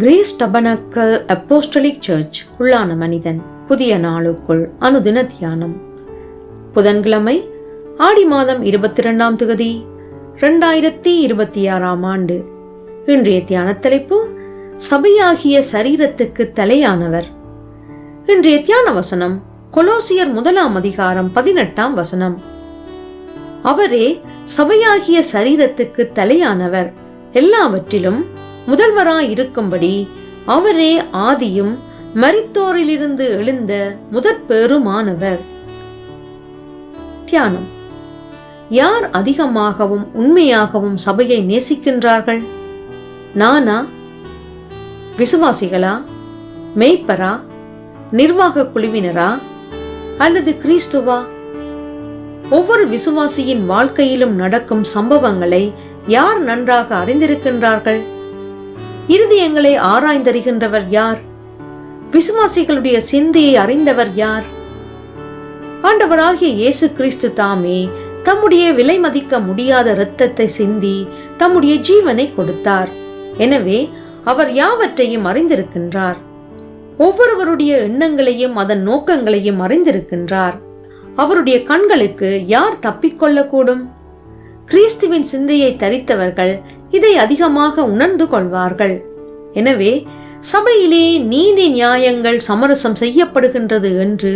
Grace tabernacle apostolic search உள்ளான மனிதன் புதிய நாளுக்குள் அனுதின தியானம். புதன்கிழமை ஆடி மாதம் 22ஆம் தேதி 2026ஆம் ஆண்டு. இன்றைய தியான தலைப்பு சபையாகிய சரீரத்துக்கு தலையானவர். இன்றைய தியான வசனம் கொலோசியர் 1ஆம் அதிகாரம் 18ஆம் வசனம். அவரே சபையாகிய சரீரத்துக்கு தலையானவர், எல்லாவற்றிலும் முதல்வராயிருக்கும்படி அவரே ஆதியும் மரித்தோரிலிருந்து எழுந்த முதற்பேறுமானவர். தியானம். யார் அதிகமாகவும் உண்மையாகவும் சபையை நேசிக்கின்றார்கள்? நானா? விசுவாசிகளா? மேய்ப்பரா? நிர்வாக குழுவினரா? அல்லது கிறிஸ்துவா? ஒவ்வொரு விசுவாசியின் வாழ்க்கையிலும் நடக்கும் சம்பவங்களை யார் நன்றாக அறிந்திருக்கின்றார்கள்? இருதயங்களை ஆராய்ந்தறிகின்றவர் யார்? விசுவாசிகளுடைய சிந்தையை அறிந்தவர் யார்? ஆண்டவராகிய இயேசு கிறிஸ்து தாமே தம்முடைய விலை மதிக்க முடியாத இரத்தத்தை சிந்தி தம்முடைய ஜீவனை கொடுத்தார். எனவே அவர் யாவற்றையும் அறிந்திருக்கின்றார். ஒவ்வொருவருடைய எண்ணங்களையும் அதன் நோக்கங்களையும் அறிந்திருக்கின்றார். அவருடைய கண்களுக்கு யார் தப்பிக்கொள்ளக்கூடும்? கிறிஸ்துவின் சிந்தையை தரித்தவர்கள் இதை அதிகமாக உணர்ந்து கொள்வார்கள். எனவே சபையிலே நீதி நியாயங்கள் சமரசம் செய்யப்படுகின்றது என்று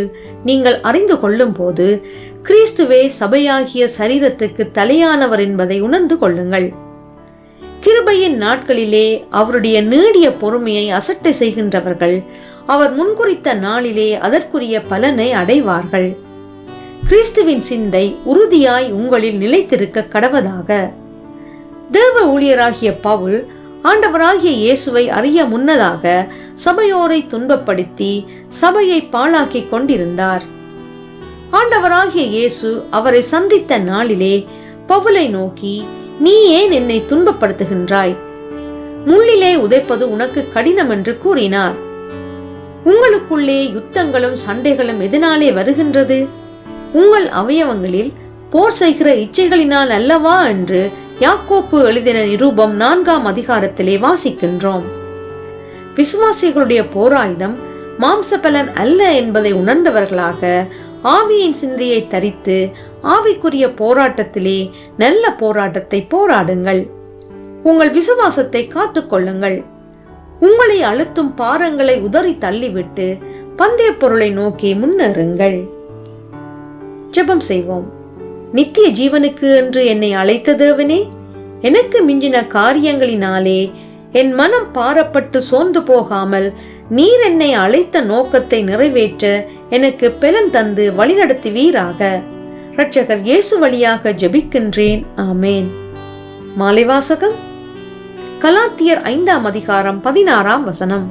நீங்கள் அறிந்து கொள்ளும் போது கிறிஸ்துவே சபையாகிய சரீரத்துக்கு தலையானவர் என்பதை உணர்ந்து கொள்ளுங்கள். கிருபையின் நாட்களிலே அவருடைய நீடிய பொறுமையை அசட்டை செய்கின்றவர்கள் அவர் முன்குறித்த நாளிலே அதற்குரிய பலனை அடைவார்கள். கிறிஸ்துவின் சிந்தை உறுதியாய் உங்களில் நிலைத்திருக்க கடவதாக. தேவ ஊழியராகிய பவுல் ஆண்டவராகிய இயேசுவை அறிய முன்னதாக சபையோரை துன்பப்படுத்தி சபையை பாழாக்கி கொண்டிருந்தார். ஆண்டவராகிய இயேசு அவரை சந்தித்த நாளிலே பவுலை நோக்கி, நீ ஏன் என்னை துன்பப்படுத்துகின்றாய்? முள்ளிலே உதைப்பது உனக்கு கடினம் என்று கூறினார். உங்களுக்குள்ளே யுத்தங்களும் சண்டைகளும் எதனாலே வருகின்றது? உங்கள் அவயவங்களில் போர் செய்கிற இச்சைகளினால் அல்லவா என்று யாக்கோப்பு எழுதின நிருபம் 4ஆம் அதிகாரத்திலே வாசிக்கின்றோம். விசுவாசிகளுடைய போராயுதம் மாம்ச பலன் அல்ல என்பதை உணர்ந்தவர்களாக ஆவியின் சிந்தையை தரித்து ஆவிக்குரிய போராட்டத்திலே நல்ல போராட்டத்தை போராடுங்கள். உங்கள் விசுவாசத்தை காத்துக்கொள்ளுங்கள். உங்களை அழுத்தும் பாரங்களை உதறி தள்ளிவிட்டு பந்தய பொருளை நோக்கி முன்னேறுங்கள். ஜெபம் செய்வோம். நித்திய ஜீவனுக்கு என்று என்னை அழைத்த தேவனே, எனக்கு மிஞ்சின காரியங்களினாலே என் மனம் பாரப்பட்டு சோர்ந்து போகாமல் நீர் என்னை அழைத்த நோக்கத்தை நிறைவேற்ற எனக்கு பலன் தந்து வழிநடத்துவீராக. இரட்சகர் இயேசு வழியாக ஜெபிக்கின்றேன். ஆமேன். மாலை வாசகம் கலாத்தியர் 5ஆம் அதிகாரம் 16ஆம் வசனம்.